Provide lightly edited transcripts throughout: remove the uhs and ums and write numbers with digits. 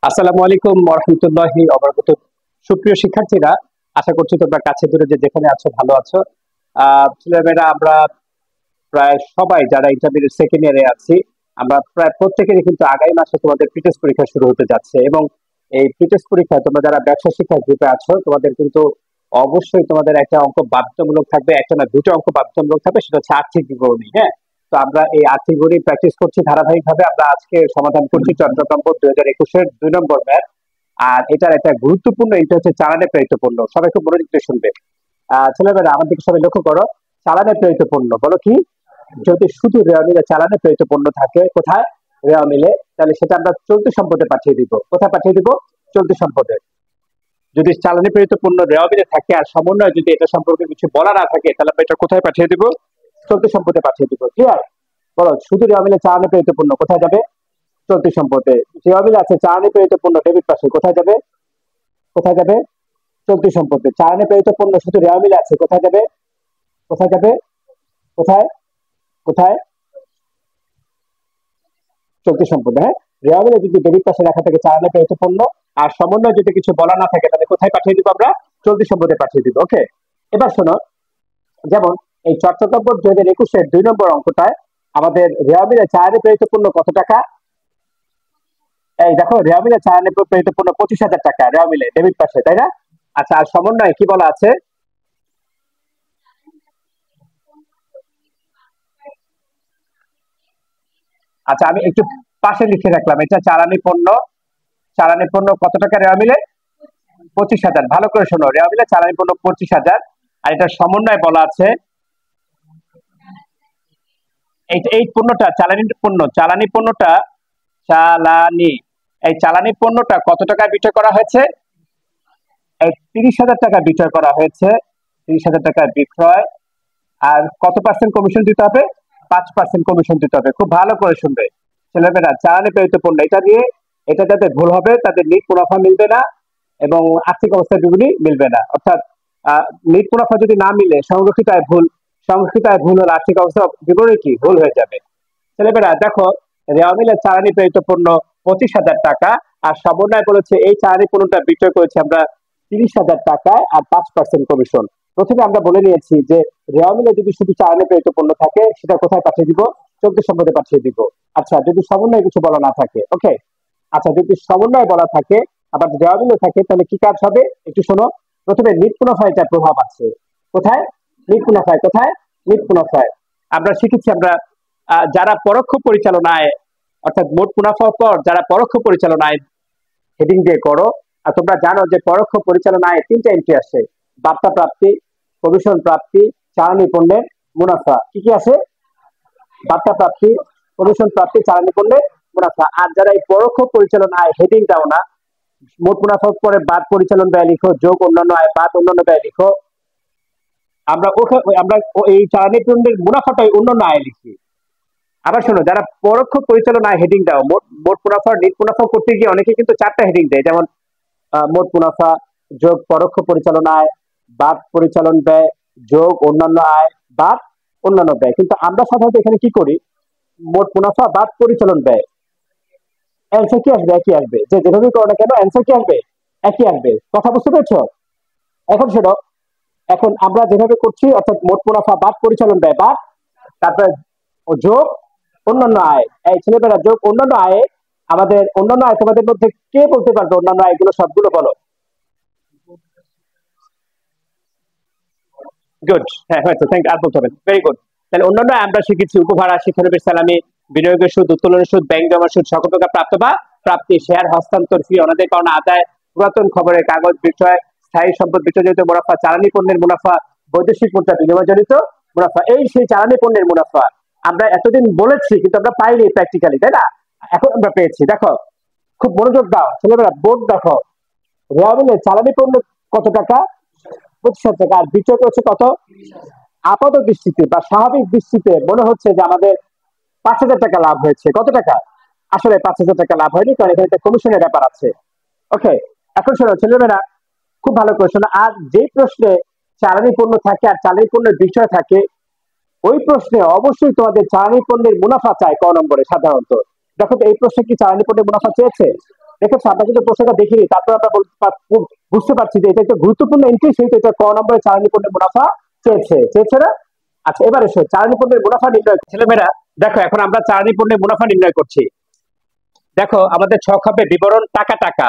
আসসালামু আলাইকুম ওয়া রাহমাতুল্লাহি ওয়া বারাকাতুহু। সুপ্রিয় শিক্ষার্থীরা, আশা করছি তোমরা কাছে দূরে যে যেখানে আছো ভালো আছো। ছেলেমেয়েরা আমরা প্রায় সবাই যারা ইন্টারমিডিয়েট সেকেন্ড ইয়ারে আছি, আমরা প্রায় প্রত্যেকেরই কিন্তু আগামী মাসে তোমাদের প্রিটেস্ট পরীক্ষা শুরু হতে যাচ্ছে। এবং এই প্রিটেস্ট পরীক্ষায় তোমরা যারা ব্যবসা শিক্ষা গ্রুপে আছো, তোমাদের কিন্তু অবশ্যই তোমাদের একটা অঙ্ক বাধ্যতামূলক থাকবে, একটা না দুটো অঙ্ক বাধ্যতামূলক থাকবে, সেটা হচ্ছে আর্থিক বিবরণী। হ্যাঁ, তো আমরা এই আর্থিক বিবরণী প্র্যাকটিস করছি ধারাবাহিকভাবে। আমরা আজকে সমাধান করছি চট্টগ্রাম বোর্ড 2021-এর 2 নম্বর ম্যাথ। আর এটার একটা গুরুত্বপূর্ণ, এটা হচ্ছে চালানে প্রেরিত পণ্য। সবাই খুব মনোযোগ দিয়ে শুনবে। ছেলেমেয়েরা আমার দিকে সবাই লক্ষ্য করো। চালানে প্রেরিত পণ্য বলো কি? যদি শুধু রেওয়া মিলে চালানে প্রেরিত পণ্য থাকে, কোথায়? রেওয়া মিলে, তাহলে সেটা আমরা চলতি সম্পদে পাঠিয়ে দিব। কোথায় পাঠিয়ে দিব? চলতি সম্পদে। যদি চালানি প্রেরিত পণ্য রেওয়া মিলে থাকে আর সমন্বয় যদি এটা সম্পর্কে কিছু বলা না থাকে, তাহলে আমরা এটা কোথায় পাঠিয়ে দিব? চলতি সম্পদে পাঠিয়ে দিব। ক্লিয়ার? বলো, শুধু রেওয়া মিলে চালানি প্রেরিত পণ্য কোথায় যাবে? চলতি সম্পদে। রেওয়া মিলে আছে চালানি প্রেরিত পণ্য ডেবিট পাশে, কোথায় যাবে? কোথায় যাবে? চলতি সম্পদে। চালানি প্রেরিত পণ্য শুধু রেওয়া মিলে আছে, কোথায় যাবে? কোথায় যাবে? কোথায়? কোথায়? চলতি সম্পদে। হ্যাঁ, রেওয়া মিলে যদি ডেবিট পাশে রাখা থাকে চালানে প্রেরিত পণ্য আর সমন্বয় যদি কিছু বলা না থাকে, তাহলে কোথায় পাঠিয়ে দিব? আমরা চলতি সম্পদে পাঠিয়ে দিব। ওকে, এবার শোনো, যেমন এই চট্টগ্রাম বোর্ড 2021-এর 2 নম্বর অঙ্কটায় আমাদের রেওয়া মিলে চালানে প্রেরিত পণ্য কত টাকা? এই দেখো, রেওয়া মিলে চালানে প্রেরিত পণ্য 25,000 টাকা রেওয়া মিলে ডেবিট পাশে, তাই না? আচ্ছা, আর সমন্বয়ে কি বলা আছে? আচ্ছা, আমি একটু পাশে লিখে রাখলাম, এটা চালানি পণ্য। চালানি পণ্য কত টাকা রেওয়া মিলে? 25,000। ভালো করে শোনো, রেওয়া মিলে চালানি পণ্য 25,000। আর এটার সমন্বয় বলা আছে এই এই পণ্যটা চালানি পণ্য। চালানি পণ্যটা চালানি এই চালানি পণ্যটা কত টাকায় বিক্রয় করা হয়েছে? এই 30,000 টাকা বিক্রয় করা হয়েছে। 30,000 টাকা বিক্রয়। আর কত পার্সেন্ট কমিশন দিতে হবে? 5% কমিশন দিতে হবে। খুব ভালো করে শুনবে ছেলেমেয়েরা। চালানি প্রেরিত পণ্য, এটা দিয়ে এটা যাদের ভুল হবে তাদের নিট মুনাফা মিলবে না এবং আর্থিক অবস্থার বিবরণী মিলবে না। অর্থাৎ নিট মুনাফা যদি না মিলে সংরক্ষিত আয় ভুল, সংরক্ষিত আয় ভুল হলে আর্থিক অবস্থা বিবরণী কি ভুল হয়ে যাবে। ছেলেমেয়েরা দেখো, রেওয়া মিলে চালানি প্রেরিত পণ্য 25,000 টাকা আর সমন্বয় বলেছে এই চালানি পণ্যটা বিক্রয় করেছি আমরা 30,000 টাকায় আর 5% কমিশন। প্রথমে আমরা বলে নিয়েছি যে রেওয়া মিলে যদি শুধু চালানি প্রেরিত পণ্য থাকে, সেটা কোথায় পাঠিয়ে দিব? চলতি সম্পদে পাঠিয়ে দিব। আচ্ছা, যদি সমন্বয় কিছু বলা না থাকে, ওকে। আচ্ছা, যদি সমন্বয় বলা থাকে আবার রেওয়া মিলে থাকে, তাহলে কি কাজ হবে একটু শোনো। প্রথমে নিট মুনাফায় এটা প্রভাব আছে। কোথায়? নিট মুনাফায়। কোথায়? নিট মুনাফায়। আমরা শিখেছি, আমরা যারা পরোক্ষ পরিচালনায়, অর্থাৎ মোট মুনাফার পর যারা পরোক্ষ পরিচালনায় হেডিং দিয়ে করো। আর তোমরা জানো যে পরোক্ষ পরিচালনায় 3টা এন্ট্রি আসে: বার্তা প্রাপ্তি, কমিশন প্রাপ্তি, চালানি পণ্যের মুনাফা। কি কি আছে? বার্তা প্রাপ্তি, কমিশন প্রাপ্তি, চালানি পণ্যের মুনাফা। আর যারা এই পরোক্ষ পরিচালনায় হেডিং দাও না, মোট মুনাফার পরে বাদ পরিচালন ব্যয় লিখো, যোগ অন্যান্য আয়, বাদ অন্যান্য ব্যয় লিখো। আমরা এই চালানি পণ্যের মুনাফাটাই অন্যান্য আয় লিখি। আবার শোনো, যারা পরোক্ষ পরিচালনায় হেডিং দাও, মোট মুনাফা নিট মুনাফা করতে গিয়ে অনেকে কিন্তু 4টা হেডিং দেয়, যেমন মোট মুনাফা যোগ পরোক্ষ পরিচালনায়, বাদ পরিচালন ব্যয়, যোগ অন্যান্য আয়, বাদ অন্যান্য ব্যয়। কিন্তু আমরা সাধারণত এখানে কি করি? মোট মুনাফা বাদ পরিচালন ব্যয়। অ্যান্সার কি আসবে? একই আসবে। যে যেভাবে করো না কেন, অ্যান্সার কি আসবে? একই আসবে। কথা বুঝতে পেরেছো? এখন শোনো, এখন আমরা যেভাবে করছি, অর্থাৎ মোট মুনাফা বাদ পরিচালন ব্যয়, বাদ, তারপরে যোগ অন্যান্য আয়। এই ছেলেমেয়েরা, যোগ অন্যান্য আয়ে, আমাদের অন্যান্য আয় তোমাদের মধ্যে কে বলতে পারবে অন্যান্য আয়গুলো সবগুলো? বলো। গুড। হ্যাঁ, হয়েছে। থ্যাংক, আর বলতে হবে। Very good. তাহলে অন্যান্য আয় আমরা শিখেছি: উপভাড়া, শিক্ষানবিশ সালামি, বিনিয়োগের সুদ, উত্তোলনের সুদ, ব্যাংক জমা সুদ, সকল প্রকার প্রাপ্ত বা প্রাপ্তি, শেয়ার হস্তান্তর, ফি, অনাদায় পাওনা আদায়, পুরাতন খবরের কাগজ বিক্রয়, স্থায়ী সম্পদ বিক্রয়জনিত মুনাফা, চালানি পণ্যের মুনাফা, বৈদেশিক মুদ্রা বিনিময়জনিত মুনাফা। এই সেই চালানি পণ্যের মুনাফা আমরা এতদিন বলেছি, কিন্তু আমরা পাইনি প্র্যাকটিক্যালি, তাই না? এখন আমরা পেয়েছি। দেখো, খুব মনোযোগ দাও ছেলেমেয়েরা, বোর্ড দেখো। রেওয়া মিলে চালানি পণ্য কত টাকা? 25,000 টাকা। আর বিক্রয় করেছে কত? আপাত দৃষ্টিতে বা স্বাভাবিক দৃষ্টিতে মনে হচ্ছে যে আমাদের 5,000 টাকা লাভ হয়েছে। কত টাকা? আসলে 5,000 টাকা লাভ হয়নি, কারণ এখানে একটা কমিশনের ব্যাপার আছে। ওকে, এখন শোনো ছেলেমেয়েরা, খুব ভালো করে শোনো। আর যে প্রশ্নে চালানি পণ্য থাকে আর চালানি পণ্যের বিষয় থাকে, ওই প্রশ্নে অবশ্যই তোমাদের চালানি পণ্যের মুনাফা চাই ক নম্বরে সাধারণত। দেখো তো, এই প্রশ্নে কি চালানি পণ্যের মুনাফা চেয়েছে? দেখেছো আমরা কিন্তু প্রশ্নটা দেখিনি, তারপর আমরা বুঝতে পারছি যে এটা একটা গুরুত্বপূর্ণ এন্ট্রি, সেহেতু এটা ক নম্বরে চালানি পণ্যের মুনাফা চেয়েছে না। আচ্ছা এবার এসো চালানি পণ্যের মুনাফা নির্ণয়, ছেলেমেয়েরা দেখো এখন আমরা চালানি পণ্যের মুনাফা নির্ণয় করছি। দেখো আমাদের ছক হবে বিবরণ টাকা টাকা,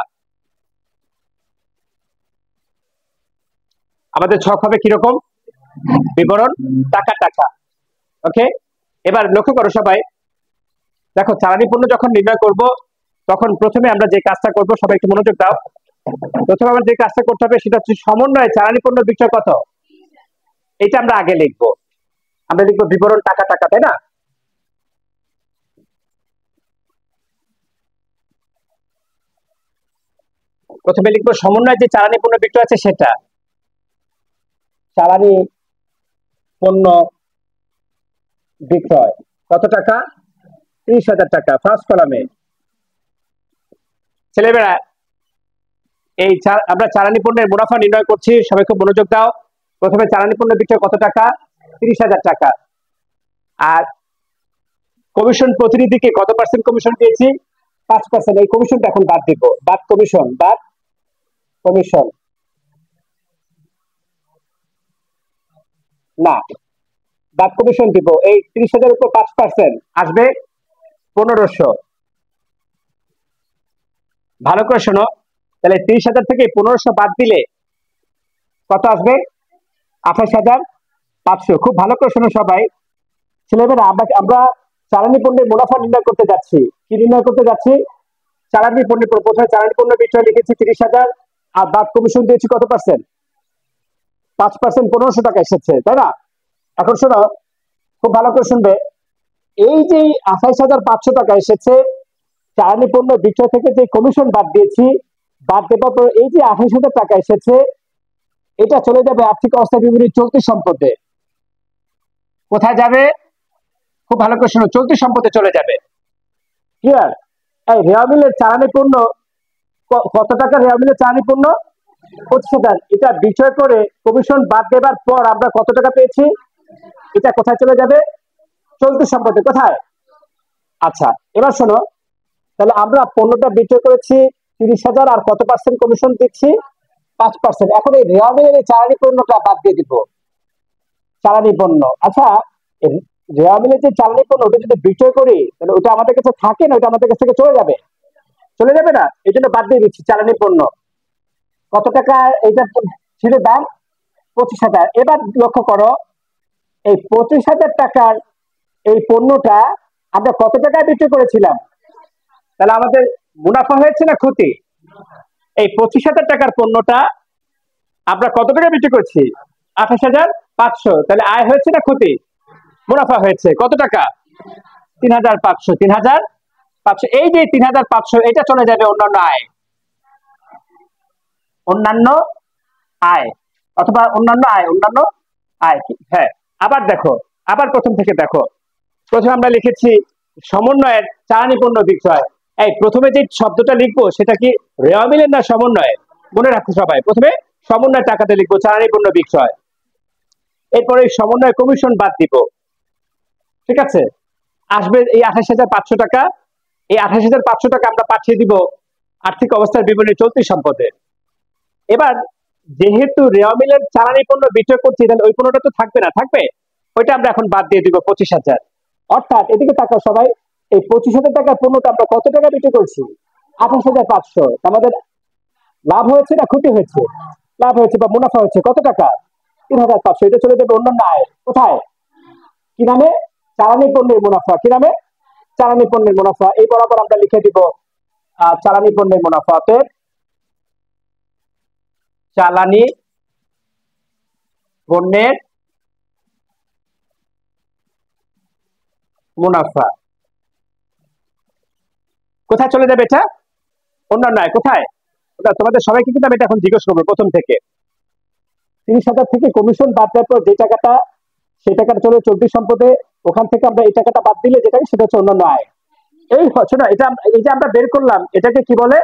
আমাদের ছক হবে কিরকম, বিবরণ টাকা টাকা। ওকে, এবার লক্ষ্য করো সবাই, দেখো চালানি পণ্য যখন নির্ণয় করব তখন প্রথমে আমরা যে কাজটা করব, সবাই একটু মনোযোগ দাও। প্রথমে আমরা যে কাজটা করতে হবে সেটা হচ্ছে সমন্বয়ে চালানি পণ্য বিক্রয় কত, এটা আমরা আগে লিখবো। আমরা লিখবো বিবরণ টাকা টাকা, তাই না? প্রথমে লিখবো সমন্বয়ে যে চালানি পণ্য বিক্রয় আছে সেটা, চালানি পণ্য বিক্রয় কত টাকা, 30,000 টাকা, ফার্স্ট কলামে। ছেলেমেয়েরা এই আমরা চালানি পণ্যের মুনাফা নির্ণয় করছি, সবাই খুব মনোযোগ দাও। প্রথমে চালানি পণ্য বিক্রয় কত টাকা, 30,000 টাকা। আর কমিশন প্রতিনিধিকে কত পার্সেন্ট কমিশন দিয়েছি, 5%। এই কমিশনটা এখন বাদ দিব, বাদ কমিশন, বাদ কমিশন না, বাদ কমিশন দিব। এই 30,000 উপর 5% আসবে 1500। ভালো করে শোনো, তাহলে 30,000 থেকে 1500 বাদ দিলে কত আসবে, 28,500। খুব ভালো করে শোনো সবাই, ছেলেমেয়েরা আমরা চালানি পণ্যের মুনাফা নির্ণয় করতে যাচ্ছি। কি নির্ণয় করতে যাচ্ছি, চালানি পণ্যের, প্রথমে চালানি পণ্য বিক্রয় লিখেছি 30,000, আর বাদ কমিশন দিয়েছি কত পার্সেন্ট, 5%, 1500 টাকা এসেছে, তাই না? এখন শোনো, খুব ভালো করে শুনবে, এই যে 28,500 টাকা এসেছে চালানি পণ্য বিক্রয় থেকে যে কমিশন বাদ দিয়েছি, বাদ দেওয়ার পর এই যে 28,000 টাকা এসেছে, এটা চলে যাবে আর্থিক অবস্থা বিবরণী চলতি সম্পদে। কোথায় যাবে, খুব ভালো করে শোনো, চলতি সম্পদে চলে যাবে। ক্লিয়ার? এই রেওয়া মিলের চালানি পণ্য কত টাকা, রেওয়া মিলের চালানি পণ্য 25,000। এটা বিক্রয় করে কমিশন বাদ দেবার পর আমরা কত টাকা পেয়েছি, এটা কোথায় চলে যাবে, চলতি সম্পদে। কোথায়, আচ্ছা এবার শোনো, তাহলে আমরা পণ্যটা বিক্রয় করেছি 30,000, আর কত পার্সেন্ট কমিশন দিচ্ছি, 5%। এখন এই রেওয়া মিলের এই চালানি পণ্যটা বাদ দিয়ে দিব, চালানি পণ্য। আচ্ছা রেওয়া মিলের যে চালানি পণ্য ওটা যদি বিক্রয় করি তাহলে ওটা আমাদের কাছে থাকে না, ওটা আমাদের কাছ থেকে চলে যাবে, চলে যাবে না, এই জন্য বাদ দিয়ে দিচ্ছি চালানি পণ্য। কত টাকা এটা ছিল দাম, 25,000। এবার লক্ষ্য করো, এই 25,000 টাকার এই পণ্যটা আমরা কত টাকায় বিক্রি করেছিলাম, তাহলে আমাদের মুনাফা হয়েছে না ক্ষতি? এই 25,000 টাকার পণ্যটা আমরা কত টাকা বিক্রি করছি, 28,500। তাহলে আয় হয়েছে না ক্ষতি, মুনাফা হয়েছে। কত টাকা, 3,500, 3,500। এই যে 3,500 এটা চলে যাবে অন্যান্য আয়, অন্যান্য আয়, অথবা অন্যান্য আয়, অন্যান্য আয়। হ্যাঁ, আবার দেখো, আবার প্রথম থেকে দেখো, প্রথমে আমরা লিখেছি সমন্বয়ের চালানি পণ্য বিক্রয়। এই প্রথমে যে শব্দটা লিখবো সেটা কি রেওয়া মিলের না সমন্বয়, মনে রাখো সবাই, প্রথমে সমন্বয় টাকাতে লিখবো চালানি পণ্য বিক্রয়, এরপরে সমন্বয় কমিশন বাদ দিব। ঠিক আছে, আসবে এই 28,500 টাকা। এই 28,500 টাকা আমরা পাঠিয়ে দিব আর্থিক অবস্থার বিবরণী চলতি সম্পদে। এবার যেহেতু রেওয়া মিলের চালানি পণ্য বিক্রয় করছি, তাহলে ওই পণ্যটা তো থাকবে না, থাকবে, ওইটা আমরা এখন বাদ দিয়ে দিব 25,000। অর্থাৎ এদিকে তাকাও সবাই, এই 25,000 টাকার পণ্যটা আমরা কত টাকা বিক্রি করছি, 28,500। আমাদের লাভ হয়েছে না ক্ষতি হয়েছে, লাভ হয়েছে বা মুনাফা হয়েছে, কত টাকা, 3,500। এটা চলে যাবে অন্যান্য আয়, কোথায়, কি নামে, চালানি পণ্যের মুনাফা। কি নামে, চালানি পণ্যের মুনাফা। এই বরাবর আমরা লিখে দিব চালানি পণ্যের মুনাফা। চালানি পণ্যের মুনাফা কোথায় চলে যাবে, এটা অন্যান্য আয়। কোথায়, ওটা তোমাদের সবাইকে কিন্তু আমি এটা এখন জিজ্ঞেস করবো প্রথম থেকে। 30,000 থেকে কমিশন বাদ দেওয়ার পর যে টাকাটা, সেই টাকাটা চলে চলতি সম্পদে, ওখান থেকে আমরা এই টাকাটা বাদ দিলে যেটা সেটা হচ্ছে অন্যান্য আয়। এই হচ্ছে না, এটা এই যে আমরা বের করলাম এটাকে কি বলে,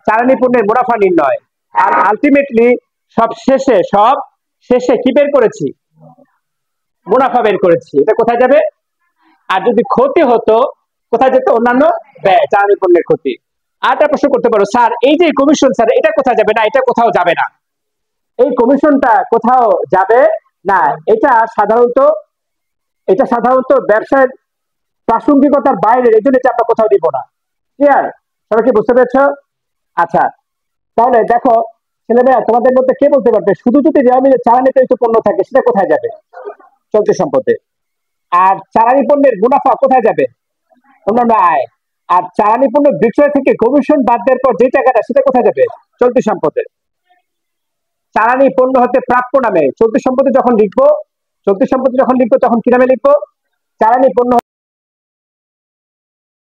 চালানি পণ্যের মুনাফা নির্ণয়। আর আলটিমেটলি সব শেষে কি বের করেছি, মুনাফা বের করেছি। এটা কোথায় যাবে, আর যদি ক্ষতি হতো কোথায় যেত, অন্যান্য ব্যয়, চালানি পণ্যের ক্ষতি। আরেকটা প্রশ্ন করতে পারো, স্যার এই যে কমিশন স্যার এটা কোথায় যাবে? না, এটা কোথাও যাবে না। এই কমিশনটা কোথাও যাবে না। এটা সাধারণত ব্যবসার প্রাসঙ্গিকতার বাইরে, এই জন্য এটা আমরা কোথাও দিব না। ক্লিয়ার? সবাই কি বুঝতে পেরেছ? আচ্ছা, তাহলে দেখো ছেলেমেয়েরা, তোমাদের মধ্যে কে বলতে পারবে শুধু যদি রেওয়া মিলে চালানি প্রেরিত পণ্য থাকে সেটা কোথায় যাবে? চলতি সম্পদে। আর চালানি পণ্যের মুনাফা কোথায় যাবে? অন্যান্য আয়। আর চালানি পণ্য বিক্রয় থেকে কমিশন বাদ দেওয়ার পর যে টাকাটা সেটা কোথায় যাবে? চলতি সম্পদে। চালানি পণ্য হতে প্রাপ্য নামে চলতি সম্পদে যখন লিখবো তখন কি নামে লিখবো? চালানি পণ্য